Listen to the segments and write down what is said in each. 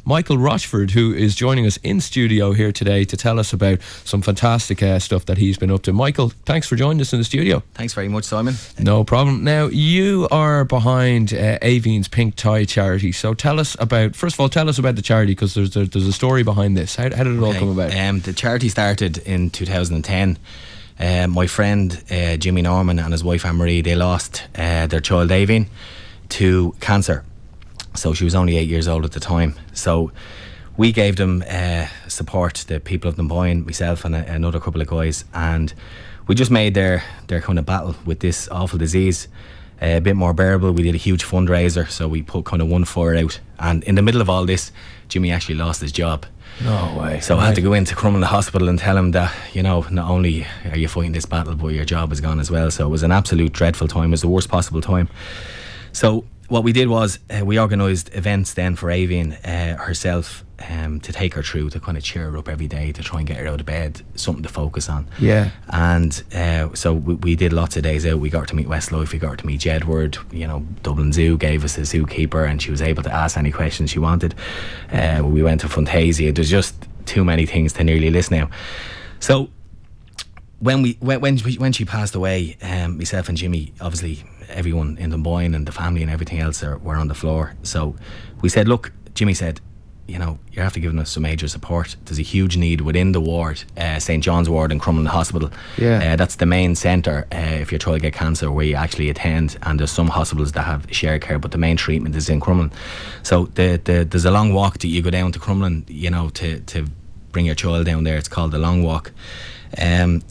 Michael Rochford, who is joining us in studio here today to tell us about some fantastic stuff that he's been up to. Michael, thanks for joining us in the studio. Thanks very much, Simon. No problem. Now, you are behind Aoibheann's Pink Tie charity. So first of all, tell us about the charity, because there's a story behind this. How did it all come about? The charity started in 2010. My friend Jimmy Norman and his wife Anne-Marie, they lost their child Aoibheann to cancer. So she was only 8 years old at the time. So we gave them support, the people of Dunboyne, myself and another couple of guys, and we just made their kind of battle with this awful disease a bit more bearable. We did a huge fundraiser, so we put kind of one fire out, and in the middle of all this, Jimmy actually lost his job. No way. So I had to go into Crumlin Hospital and tell him that, not only are you fighting this battle, but your job is gone as well. So it was an absolute dreadful time. It was the worst possible time. So what we did was we organised events then for Aoibheann herself, to take her through, to kind of cheer her up every day, to try and get her out of bed, something to focus on. Yeah. And so we did lots of days out. We got her to meet Westlife, we got her to meet Jedward. Dublin Zoo gave us a zookeeper, and she was able to ask any questions she wanted. We went to Fantasia. There's just too many things to nearly list now. So when she passed away, myself and Jimmy, obviously everyone in Dunboyne and the family and everything else were on the floor. So we said, look, Jimmy said, you have to give us some major support. There's a huge need within the ward, St John's ward in Crumlin Hospital. Yeah. That's the main centre if you're trying to get cancer, where you actually attend, and there's some hospitals that have shared care, but the main treatment is in Crumlin. So there's a long walk that you go down to Crumlin, to bring your child down there. It's called the Long Walk.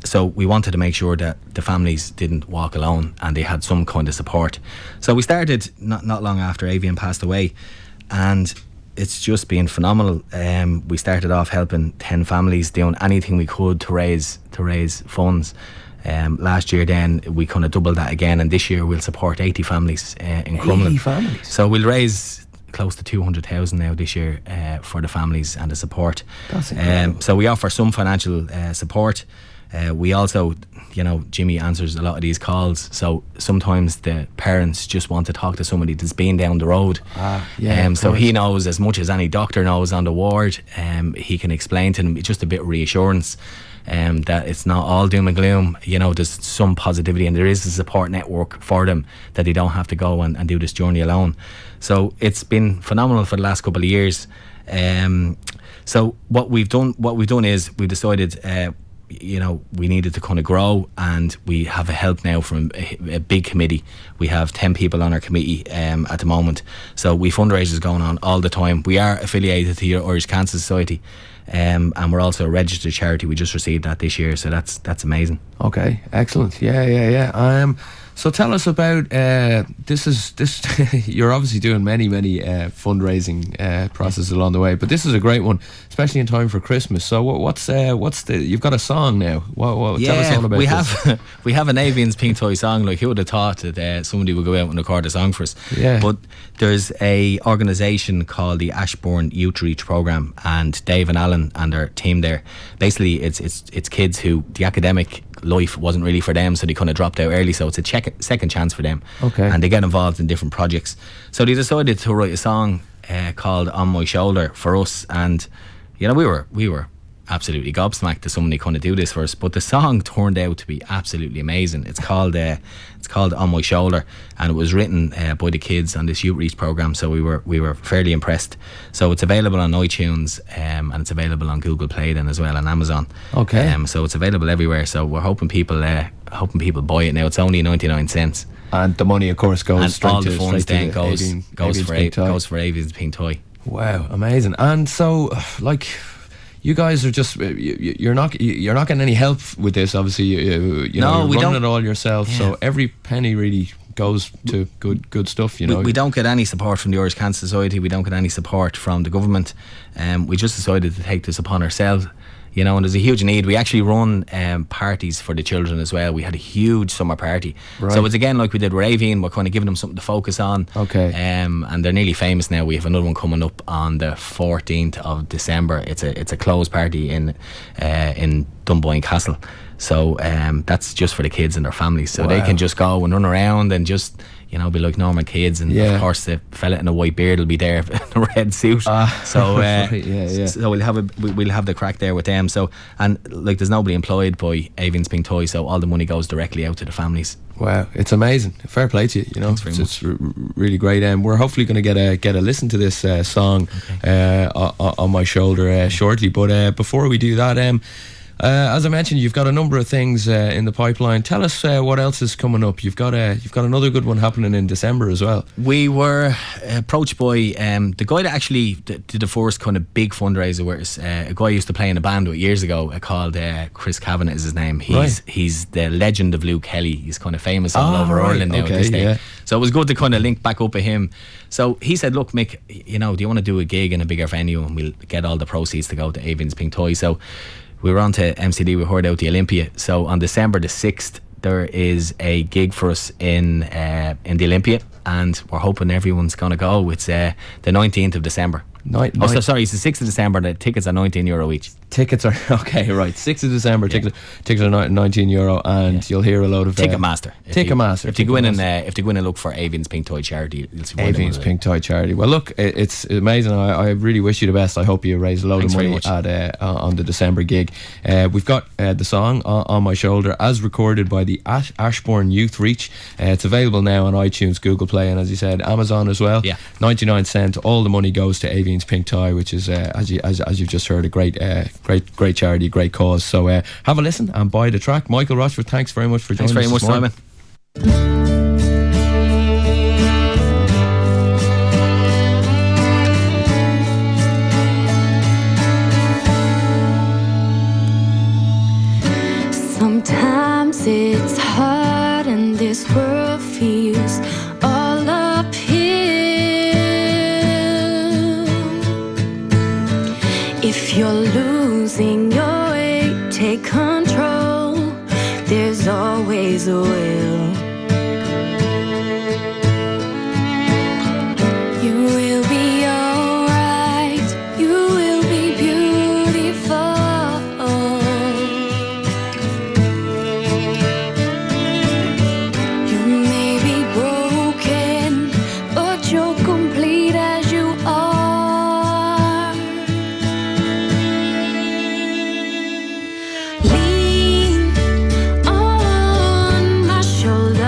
So we wanted to make sure that the families didn't walk alone and they had some kind of support. So we started not long after Aoibheann passed away, and it's just been phenomenal. We started off helping 10 families, doing anything we could to raise funds. Last year then we kind of doubled that again, and this year we'll support 80 families in Crumlin. 80 families? So we'll raise close to 200,000 now this year for the families and the support. That's incredible. So we offer some financial support. We also, Jimmy answers a lot of these calls, so sometimes the parents just want to talk to somebody that's been down the road. So he knows as much as any doctor knows on the ward. He can explain to them, just a bit of reassurance, that it's not all doom and gloom. There's some positivity, and there is a support network for them, that they don't have to go and do this journey alone. So it's been phenomenal for the last couple of years. So what we've done is we decided we needed to kind of grow, and we have a help now from a big committee. We have 10 people on our committee at the moment, so we fundraisers going on all the time. We are affiliated to the Irish Cancer Society, and we're also a registered charity. We just received that this year, so that's amazing. Okay, excellent. Yeah. So tell us about this. You're obviously doing many fundraising processes along the way, but this is a great one, especially in time for Christmas. So what's you've got a song now? Tell us all about this. We have an Aoibheann's Pink Toy song. Like, who would have thought that somebody would go out and record a song for us? Yeah. But there's a organisation called the Ashbourne Youth Reach Programme, and Dave and Alan and their team there. Basically, it's kids who the academic life wasn't really for them, so they kind of dropped out early. So it's a second chance for them. Okay. And they get involved in different projects. So they decided to write a song called On My Shoulder for us, and we were absolutely gobsmacked that somebody kind of do this for us. But the song turned out to be absolutely amazing. It's called On My Shoulder, and it was written by the kids on this youth reach program. So we were fairly impressed. So it's available on iTunes, and it's available on Google Play then as well, and Amazon. Okay. So it's available everywhere. So we're hoping people buy it now. It's only 99 cents. And the money, of course, goes and straight all to the funds then goes for Aoibheann's Pink Toy. Wow, amazing. And so, you guys are just you're not getting any help with this, obviously. You're running it all yourself. Yeah. So every penny really goes to good stuff. We don't get any support from the Irish Cancer Society. We don't get any support from the government. We just decided to take this upon ourselves. And there's a huge need. We actually run parties for the children as well. We had a huge summer party. Right. So it's again like we did with Aoibheann. We're kind of giving them something to focus on. Okay. And they're nearly famous now. We have another one coming up on the 14th of December. It's a closed party in Dunboyne Castle. So that's just for the kids and their families. So they can just go and run around and just you know, be like normal kids, and of course the fella in a white beard will be there in a red suit. So so we'll have the crack there with them. So, and like, there's nobody employed by Aoibheann's Pink Toy, so all the money goes directly out to the families. Wow, it's amazing. Fair play to you. You know, it's really great. We're hopefully going to get a listen to this song on my shoulder shortly. But before we do that, as I mentioned, you've got a number of things in the pipeline. Tell us what else is coming up. You've got another good one happening in December as well. We were approached by the guy that actually did the first kind of big fundraiser, where a guy I used to play in a band with years ago called Chris Kavanagh is his name. He's the legend of Luke Kelly. He's kind of famous all over Ireland now at this day. So it was good to kind of link back up with him. So he said, look, Mick, you know, do you want to do a gig in a bigger venue, and we'll get all the proceeds to go to Aoibheann's Pink Toy. So we were on to MCD, we heard out the Olympia. So on December the 6th, there is a gig for us in the Olympia, and we're hoping everyone's going to go. It's the 19th of December. Sorry, it's the 6th of December. The tickets are €19 each. Tickets are okay, right? 6th of December. Tickets are €19, and you'll hear a load of Ticketmaster. If you go in and look for Aoibheann's Pink Toy Charity, you'll see Aoibheann's Pink Toy Charity. Well, look, it's amazing. I really wish you the best. I hope you raise a load of money on the December gig. We've got the song on my shoulder, as recorded by the Ashbourne Youth Reach. It's available now on iTunes, Google Play, and as you said, Amazon as well. 99 cent. All the money goes to Aoibheann's Pink Toy, which is as you've just heard, a great charity, great cause. So have a listen and buy the track. Michael Rochford, thanks very much for joining us. Thanks very much, Simon. Sometimes it's hard and this world feels all uphill. If you're losing your way, take control. There's always a will. You will be alright. You will be beautiful. You may be broken, but you're complete as you are. Lean on my shoulder.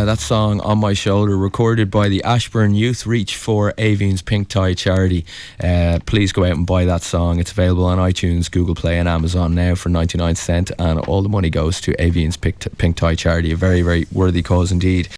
that song On My Shoulder, recorded by the Ashburn Youth Reach for Aoibheann's Pink Tie charity. Please go out and buy that song. It's available on iTunes, Google Play and Amazon now for 99 cents, and all the money goes to Aoibheann's Pink Tie charity. A very, very worthy cause indeed.